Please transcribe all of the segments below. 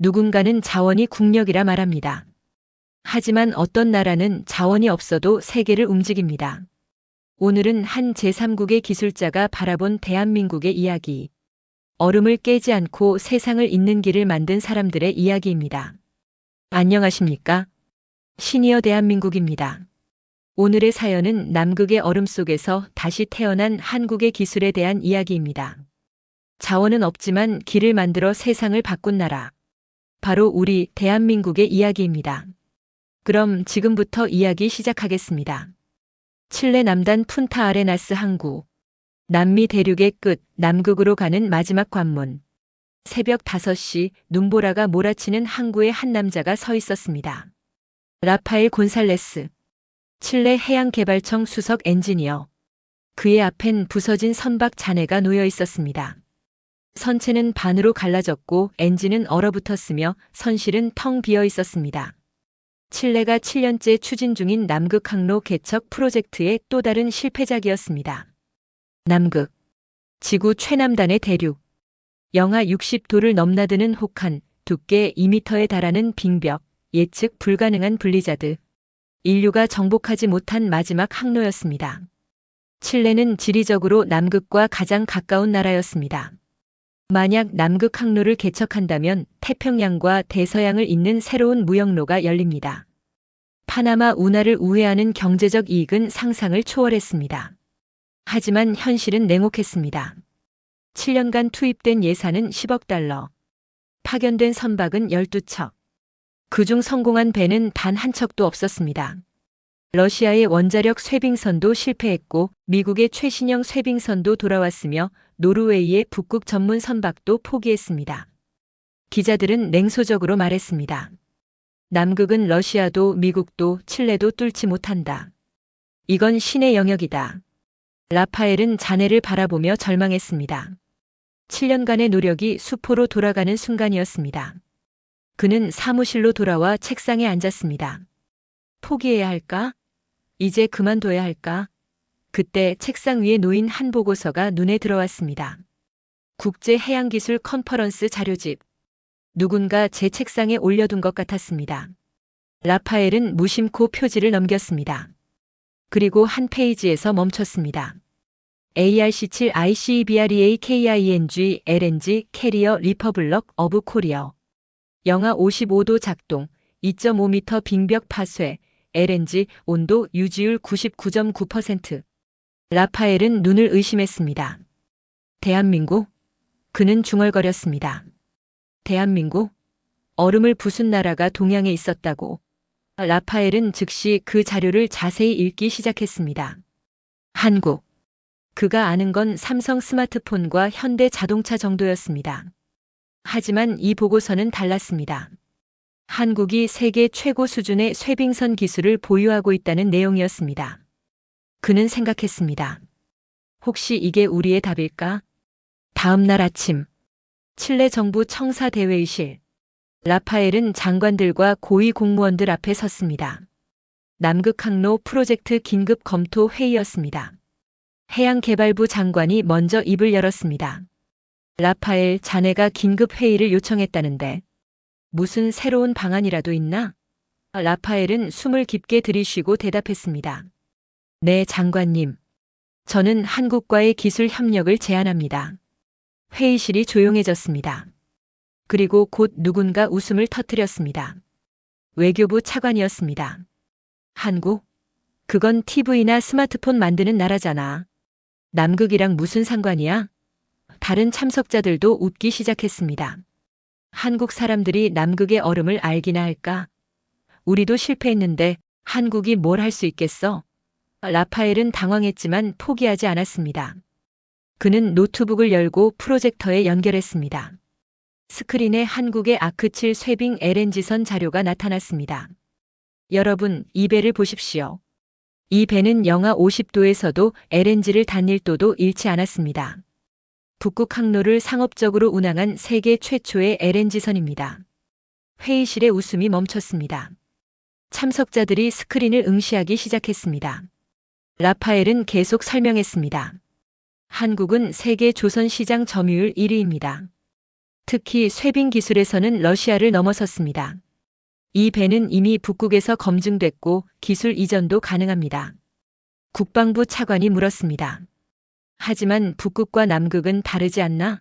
누군가는 자원이 국력이라 말합니다. 하지만 어떤 나라는 자원이 없어도 세계를 움직입니다. 오늘은 한 제3국의 기술자가 바라본 대한민국의 이야기. 얼음을 깨지 않고 세상을 잇는 길을 만든 사람들의 이야기입니다. 안녕하십니까? 시니어 대한민국입니다. 오늘의 사연은 남극의 얼음 속에서 다시 태어난 한국의 기술에 대한 이야기입니다. 자원은 없지만 길을 만들어 세상을 바꾼 나라. 바로 우리 대한민국의 이야기입니다. 그럼 지금부터 이야기 시작하겠습니다. 칠레 남단 푼타 아레나스 항구. 남미 대륙의 끝, 남극으로 가는 마지막 관문. 새벽 5시 눈보라가 몰아치는 항구에 한 남자가 서 있었습니다. 라파엘 곤살레스. 칠레 해양개발청 수석 엔지니어. 그의 앞엔 부서진 선박 잔해가 놓여 있었습니다. 선체는 반으로 갈라졌고 엔진은 얼어붙었으며 선실은 텅 비어 있었습니다. 칠레가 7년째 추진 중인 남극 항로 개척 프로젝트의 또 다른 실패작이었습니다. 남극. 지구 최남단의 대륙. 영하 60도를 넘나드는 혹한, 두께 2m에 달하는 빙벽, 예측 불가능한 블리자드. 인류가 정복하지 못한 마지막 항로였습니다. 칠레는 지리적으로 남극과 가장 가까운 나라였습니다. 만약 남극 항로를 개척한다면 태평양과 대서양을 잇는 새로운 무역로가 열립니다. 파나마 운하를 우회하는 경제적 이익은 상상을 초월했습니다. 하지만 현실은 냉혹했습니다. 7년간 투입된 예산은 10억 달러. 파견된 선박은 12척. 그중 성공한 배는 단 한 척도 없었습니다. 러시아의 원자력 쇄빙선도 실패했고 미국의 최신형 쇄빙선도 돌아왔으며 노르웨이의 북극 전문 선박도 포기했습니다. 기자들은 냉소적으로 말했습니다. 남극은 러시아도 미국도 칠레도 뚫지 못한다. 이건 신의 영역이다. 라파엘은 잔해를 바라보며 절망했습니다. 7년간의 노력이 수포로 돌아가는 순간이었습니다. 그는 사무실로 돌아와 책상에 앉았습니다. 포기해야 할까? 이제 그만둬야 할까? 그때 책상 위에 놓인 한 보고서가 눈에 들어왔습니다. 국제해양기술 컨퍼런스 자료집. 누군가 제 책상에 올려둔 것 같았습니다. 라파엘은 무심코 표지를 넘겼습니다. 그리고 한 페이지에서 멈췄습니다. ARC7 ICEBREA KING LNG 캐리어 리퍼블럭 어브 코리어. 영하 55도 작동, 2.5m 빙벽 파쇄, LNG 온도 유지율 99.9%. 라파엘은 눈을 의심했습니다. 대한민국? 그는 중얼거렸습니다. 대한민국? 얼음을 부순 나라가 동양에 있었다고. 라파엘은 즉시 그 자료를 자세히 읽기 시작했습니다. 한국. 그가 아는 건 삼성 스마트폰과 현대 자동차 정도였습니다. 하지만 이 보고서는 달랐습니다. 한국이 세계 최고 수준의 쇄빙선 기술을 보유하고 있다는 내용이었습니다. 그는 생각했습니다. 혹시 이게 우리의 답일까? 다음 날 아침, 칠레 정부 청사대회의실. 라파엘은 장관들과 고위 공무원들 앞에 섰습니다. 남극 항로 프로젝트 긴급 검토 회의였습니다. 해양개발부 장관이 먼저 입을 열었습니다. 라파엘, 자네가 긴급 회의를 요청했다는데 무슨 새로운 방안이라도 있나? 라파엘은 숨을 깊게 들이쉬고 대답했습니다. 네, 장관님. 저는 한국과의 기술 협력을 제안합니다. 회의실이 조용해졌습니다. 그리고 곧 누군가 웃음을 터뜨렸습니다. 외교부 차관이었습니다. 한국? 그건 TV나 스마트폰 만드는 나라잖아. 남극이랑 무슨 상관이야? 다른 참석자들도 웃기 시작했습니다. 한국 사람들이 남극의 얼음을 알기나 할까? 우리도 실패했는데 한국이 뭘 할 수 있겠어? 라파엘은 당황했지만 포기하지 않았습니다. 그는 노트북을 열고 프로젝터에 연결했습니다. 스크린에 한국의 아크7 쇄빙 LNG선 자료가 나타났습니다. 여러분, 이 배를 보십시오. 이 배는 영하 50도에서도 LNG를 단 1도도 잃지 않았습니다. 북극 항로를 상업적으로 운항한 세계 최초의 LNG선입니다. 회의실의 웃음이 멈췄습니다. 참석자들이 스크린을 응시하기 시작했습니다. 라파엘은 계속 설명했습니다. 한국은 세계 조선 시장 점유율 1위입니다. 특히 쇄빙 기술에서는 러시아를 넘어섰습니다. 이 배는 이미 북극에서 검증됐고 기술 이전도 가능합니다. 국방부 차관이 물었습니다. 하지만 북극과 남극은 다르지 않나?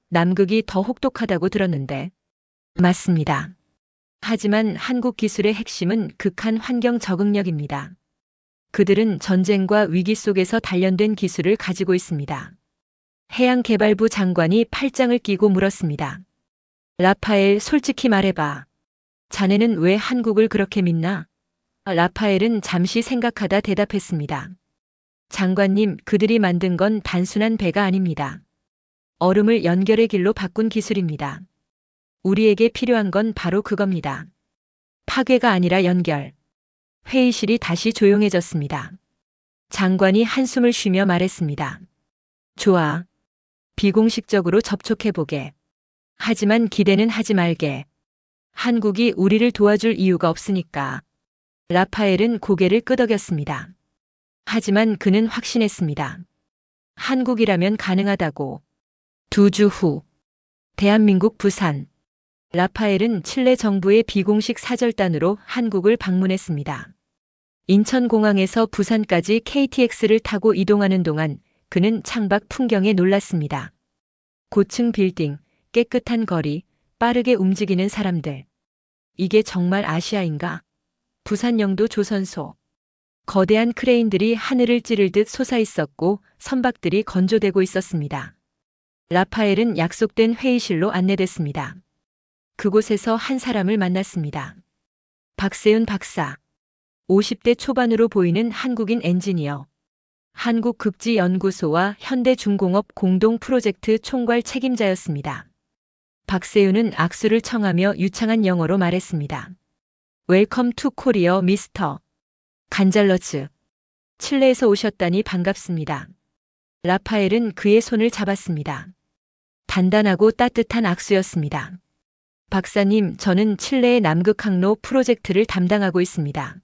남극이 더 혹독하다고 들었는데. 맞습니다. 하지만 한국 기술의 핵심은 극한 환경 적응력입니다. 그들은 전쟁과 위기 속에서 단련된 기술을 가지고 있습니다. 해양개발부 장관이 팔짱을 끼고 물었습니다. 라파엘, 솔직히 말해봐. 자네는 왜 한국을 그렇게 믿나? 라파엘은 잠시 생각하다 대답했습니다. 장관님, 그들이 만든 건 단순한 배가 아닙니다. 얼음을 연결의 길로 바꾼 기술입니다. 우리에게 필요한 건 바로 그겁니다. 파괴가 아니라 연결. 회의실이 다시 조용해졌습니다. 장관이 한숨을 쉬며 말했습니다. 좋아. 비공식적으로 접촉해보게. 하지만 기대는 하지 말게. 한국이 우리를 도와줄 이유가 없으니까. 라파엘은 고개를 끄덕였습니다. 하지만 그는 확신했습니다. 한국이라면 가능하다고. 2주 후, 대한민국 부산. 라파엘은 칠레 정부의 비공식 사절단으로 한국을 방문했습니다. 인천공항에서 부산까지 KTX를 타고 이동하는 동안 그는 창밖 풍경에 놀랐습니다. 고층 빌딩, 깨끗한 거리, 빠르게 움직이는 사람들. 이게 정말 아시아인가? 부산 영도 조선소. 거대한 크레인들이 하늘을 찌르듯 솟아있었고 선박들이 건조되고 있었습니다. 라파엘은 약속된 회의실로 안내됐습니다. 그곳에서 한 사람을 만났습니다. 박세윤 박사. 50대 초반으로 보이는 한국인 엔지니어. 한국극지연구소와 현대중공업 공동 프로젝트 총괄 책임자였습니다. 박세윤은 악수를 청하며 유창한 영어로 말했습니다. 웰컴 투 코리어 미스터 간잘러즈. 칠레에서 오셨다니 반갑습니다. 라파엘은 그의 손을 잡았습니다. 단단하고 따뜻한 악수였습니다. 박사님, 저는 칠레의 남극 항로 프로젝트를 담당하고 있습니다.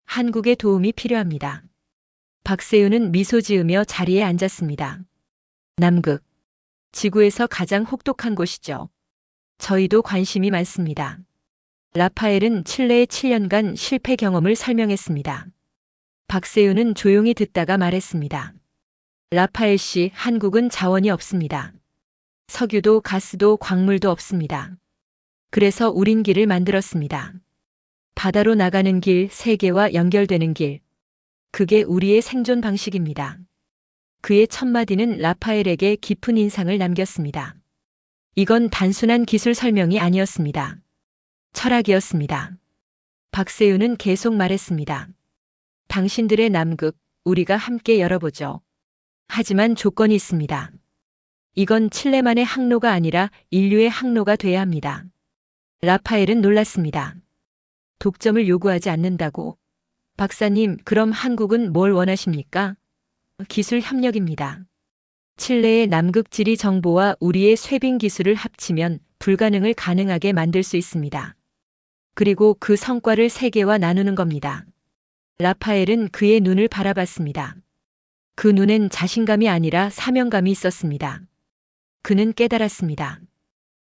한국의 도움이 필요합니다. 박세윤은 미소 지으며 자리에 앉았습니다. 남극. 지구에서 가장 혹독한 곳이죠. 저희도 관심이 많습니다. 라파엘은 칠레의 7년간 실패 경험을 설명했습니다. 박세윤은 조용히 듣다가 말했습니다. 라파엘 씨, 한국은 자원이 없습니다. 석유도 가스도 광물도 없습니다. 그래서 우린 길을 만들었습니다. 바다로 나가는 길, 세계와 연결되는 길. 그게 우리의 생존 방식입니다. 그의 첫마디는 라파엘에게 깊은 인상을 남겼습니다. 이건 단순한 기술 설명이 아니었습니다. 철학이었습니다. 박세윤은 계속 말했습니다. 당신들의 남극, 우리가 함께 열어보죠. 하지만 조건이 있습니다. 이건 칠레만의 항로가 아니라 인류의 항로가 돼야 합니다. 라파엘은 놀랐습니다. 독점을 요구하지 않는다고. 박사님, 그럼 한국은 뭘 원하십니까? 기술 협력입니다. 칠레의 남극 지리 정보와 우리의 쇄빙 기술을 합치면 불가능을 가능하게 만들 수 있습니다. 그리고 그 성과를 세계와 나누는 겁니다. 라파엘은 그의 눈을 바라봤습니다. 그 눈엔 자신감이 아니라 사명감이 있었습니다. 그는 깨달았습니다.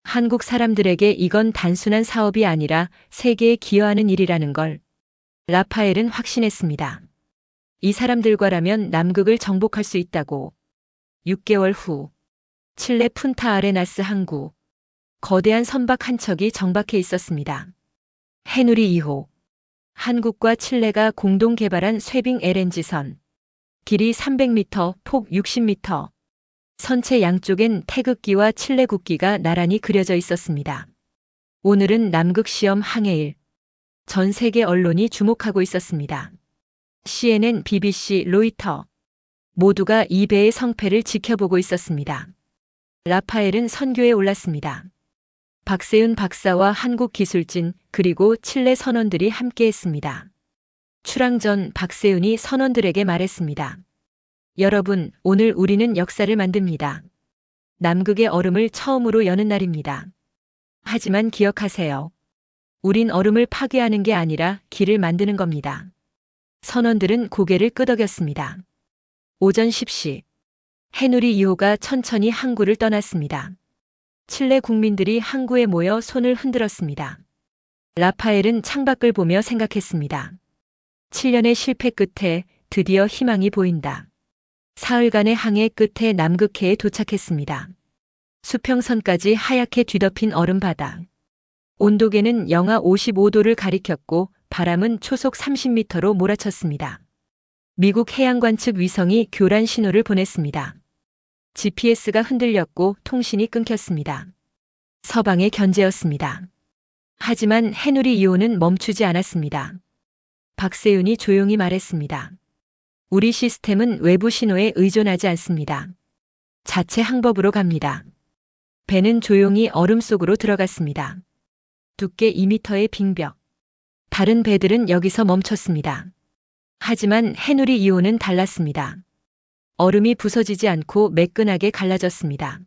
한국 사람들에게 이건 단순한 사업이 아니라 세계에 기여하는 일이라는 걸. 라파엘은 확신했습니다. 이 사람들과라면 남극을 정복할 수 있다고. 6개월 후, 칠레 푼타 아레나스 항구. 거대한 선박 한 척이 정박해 있었습니다. 해누리 2호. 한국과 칠레가 공동 개발한 쇄빙 LNG선. 길이 300m, 폭 60m. 선체 양쪽엔 태극기와 칠레 국기가 나란히 그려져 있었습니다. 오늘은 남극 시험 항해일. 전 세계 언론이 주목하고 있었습니다. CNN, BBC, 로이터. 모두가 이 배의 성패를 지켜보고 있었습니다. 라파엘은 선교에 올랐습니다. 박세윤 박사와 한국 기술진 그리고 칠레 선원들이 함께했습니다. 출항 전 박세윤이 선원들에게 말했습니다. 여러분, 오늘 우리는 역사를 만듭니다. 남극의 얼음을 처음으로 여는 날입니다. 하지만 기억하세요. 우린 얼음을 파괴하는 게 아니라 길을 만드는 겁니다. 선원들은 고개를 끄덕였습니다. 오전 10시. 해누리 2호가 천천히 항구를 떠났습니다. 칠레 국민들이 항구에 모여 손을 흔들었습니다. 라파엘은 창밖을 보며 생각했습니다. 7년의 실패 끝에 드디어 희망이 보인다. 사흘간의 항해 끝에 남극해에 도착했습니다. 수평선까지 하얗게 뒤덮인 얼음 바다. 온도계는 영하 55도를 가리켰고 바람은 초속 30m로 몰아쳤습니다. 미국 해양관측 위성이 교란 신호를 보냈습니다. GPS가 흔들렸고 통신이 끊겼습니다. 서방의 견제였습니다. 하지만 해누리 2호는 멈추지 않았습니다. 박세윤이 조용히 말했습니다. 우리 시스템은 외부 신호에 의존하지 않습니다. 자체 항법으로 갑니다. 배는 조용히 얼음 속으로 들어갔습니다. 두께 2m의 빙벽. 다른 배들은 여기서 멈췄습니다. 하지만 해누리 2호는 달랐습니다. 얼음이 부서지지 않고 매끈하게 갈라졌습니다.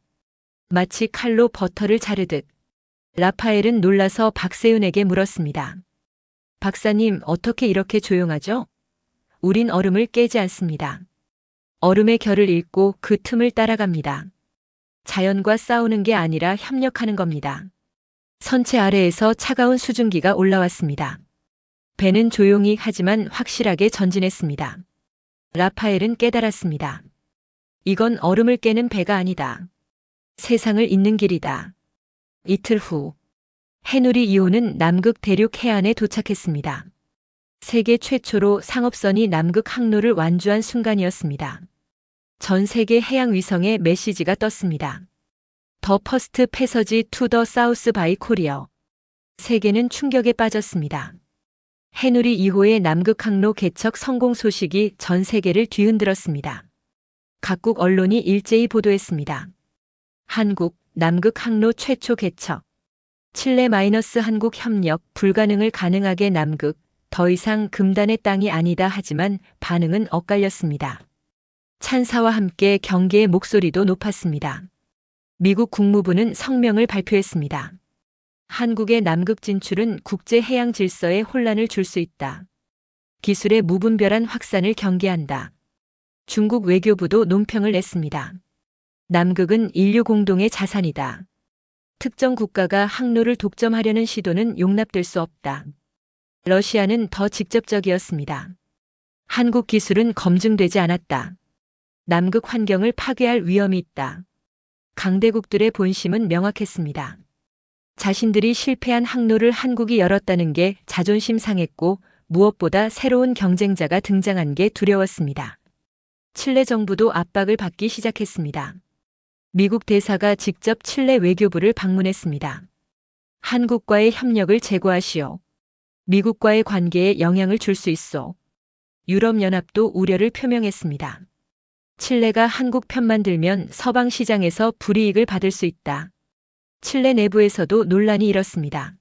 마치 칼로 버터를 자르듯. 라파엘은 놀라서 박세윤에게 물었습니다. 박사님, 어떻게 이렇게 조용하죠? 우린 얼음을 깨지 않습니다. 얼음의 결을 읽고 그 틈을 따라갑니다. 자연과 싸우는 게 아니라 협력하는 겁니다. 선체 아래에서 차가운 수증기가 올라왔습니다. 배는 조용히 하지만 확실하게 전진했습니다. 라파엘은 깨달았습니다. 이건 얼음을 깨는 배가 아니다. 세상을 잇는 길이다. 이틀 후 해누리 2호는 남극 대륙 해안에 도착했습니다. 세계 최초로 상업선이 남극 항로를 완주한 순간이었습니다. 전 세계 해양 위성에 메시지가 떴습니다. 더 퍼스트 패서지 투 더 사우스 바이 코리어. 세계는 충격에 빠졌습니다. 해누리 2호의 남극 항로 개척 성공 소식이 전 세계를 뒤흔들었습니다. 각국 언론이 일제히 보도했습니다. 한국, 남극 항로 최초 개척. 칠레-한국 협력 불가능을 가능하게 남극, 더 이상 금단의 땅이 아니다 하지만 반응은 엇갈렸습니다. 찬사와 함께 경계의 목소리도 높았습니다. 미국 국무부는 성명을 발표했습니다. 한국의 남극 진출은 국제 해양 질서에 혼란을 줄 수 있다. 기술의 무분별한 확산을 경계한다. 중국 외교부도 논평을 냈습니다. 남극은 인류 공동의 자산이다. 특정 국가가 항로를 독점하려는 시도는 용납될 수 없다. 러시아는 더 직접적이었습니다. 한국 기술은 검증되지 않았다. 남극 환경을 파괴할 위험이 있다. 강대국들의 본심은 명확했습니다. 자신들이 실패한 항로를 한국이 열었다는 게 자존심 상했고 무엇보다 새로운 경쟁자가 등장한 게 두려웠습니다. 칠레 정부도 압박을 받기 시작했습니다. 미국 대사가 직접 칠레 외교부를 방문했습니다. 한국과의 협력을 재고하시오. 미국과의 관계에 영향을 줄 수 있어. 유럽연합도 우려를 표명했습니다. 칠레가 한국 편만 들면 서방 시장에서 불이익을 받을 수 있다. 칠레 내부에서도 논란이 일었습니다.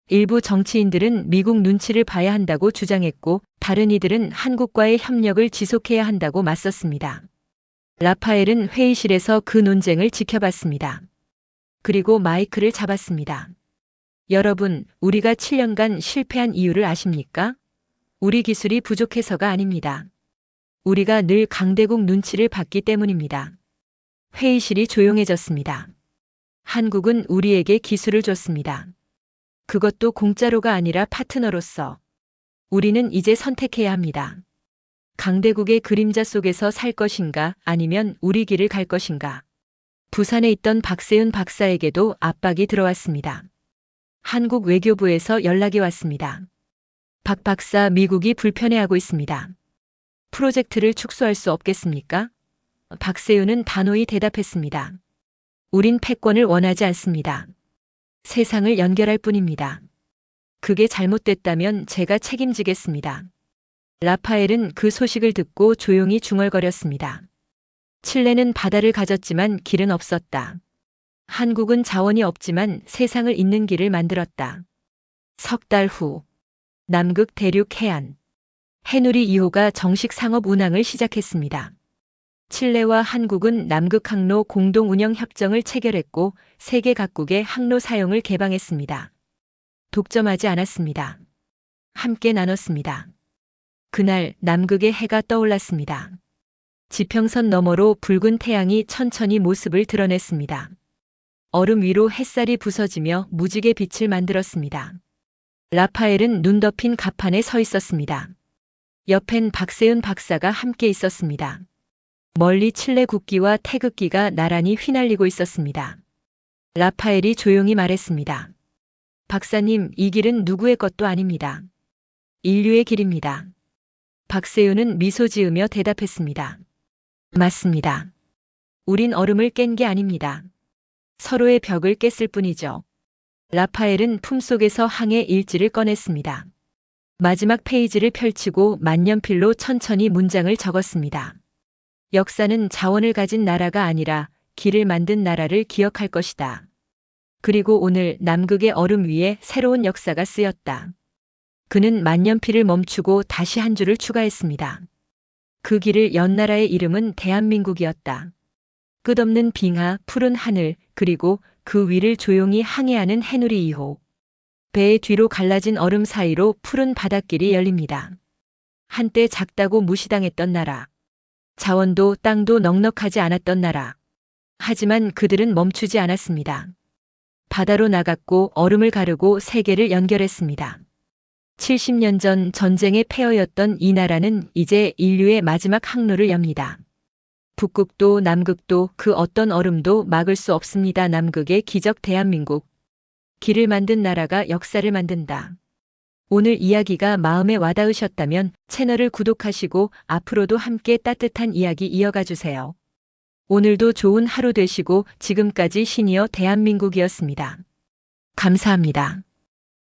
일부 정치인들은 미국 눈치를 봐야 한다고 주장했고 다른 이들은 한국과의 협력을 지속해야 한다고 맞섰습니다. 라파엘은 회의실에서 그 논쟁을 지켜봤습니다. 그리고 마이크를 잡았습니다. 여러분, 우리가 7년간 실패한 이유를 아십니까? 우리 기술이 부족해서가 아닙니다. 우리가 늘 강대국 눈치를 봤기 때문입니다. 회의실이 조용해졌습니다. 한국은 우리에게 기술을 줬습니다. 그것도 공짜로가 아니라 파트너로서. 우리는 이제 선택해야 합니다. 강대국의 그림자 속에서 살 것인가 아니면 우리 길을 갈 것인가. 부산에 있던 박세윤 박사에게도 압박이 들어왔습니다. 한국 외교부에서 연락이 왔습니다. 박 박사, 미국이 불편해하고 있습니다. 프로젝트를 축소할 수 없겠습니까? 박세윤은 단호히 대답했습니다. 우린 패권을 원하지 않습니다. 세상을 연결할 뿐입니다. 그게 잘못됐다면 제가 책임지겠습니다. 라파엘은 그 소식을 듣고 조용히 중얼거렸습니다. 칠레는 바다를 가졌지만 길은 없었다. 한국은 자원이 없지만 세상을 잇는 길을 만들었다. 석 달 후, 남극 대륙 해안. 해누리 2호가 정식 상업 운항을 시작했습니다. 칠레와 한국은 남극 항로 공동 운영 협정을 체결했고 세계 각국의 항로 사용을 개방했습니다. 독점하지 않았습니다. 함께 나눴습니다. 그날 남극의 해가 떠올랐습니다. 지평선 너머로 붉은 태양이 천천히 모습을 드러냈습니다. 얼음 위로 햇살이 부서지며 무지개 빛을 만들었습니다. 라파엘은 눈 덮인 갑판에 서 있었습니다. 옆엔 박세윤 박사가 함께 있었습니다. 멀리 칠레 국기와 태극기가 나란히 휘날리고 있었습니다. 라파엘이 조용히 말했습니다. 박사님, 이 길은 누구의 것도 아닙니다. 인류의 길입니다. 박세윤은 미소 지으며 대답했습니다. 맞습니다. 우린 얼음을 깬 게 아닙니다. 서로의 벽을 깼을 뿐이죠. 라파엘은 품속에서 항해 일지를 꺼냈습니다. 마지막 페이지를 펼치고 만년필로 천천히 문장을 적었습니다. 역사는 자원을 가진 나라가 아니라 길을 만든 나라를 기억할 것이다. 그리고 오늘 남극의 얼음 위에 새로운 역사가 쓰였다. 그는 만년필을 멈추고 다시 한 줄을 추가했습니다. 그 길을 연 나라의 이름은 대한민국이었다. 끝없는 빙하, 푸른 하늘, 그리고 그 위를 조용히 항해하는 해누리 2호. 배의 뒤로 갈라진 얼음 사이로 푸른 바닷길이 열립니다. 한때 작다고 무시당했던 나라. 자원도 땅도 넉넉하지 않았던 나라. 하지만 그들은 멈추지 않았습니다. 바다로 나갔고 얼음을 가르고 세계를 연결했습니다. 70년 전 전쟁의 폐허였던 이 나라는 이제 인류의 마지막 항로를 엽니다. 북극도 남극도 그 어떤 얼음도 막을 수 없습니다. 남극의 기적 대한민국. 길을 만든 나라가 역사를 만든다. 오늘 이야기가 마음에 와닿으셨다면 채널을 구독하시고 앞으로도 함께 따뜻한 이야기 이어가 주세요. 오늘도 좋은 하루 되시고 지금까지 시니어 대한민국이었습니다. 감사합니다.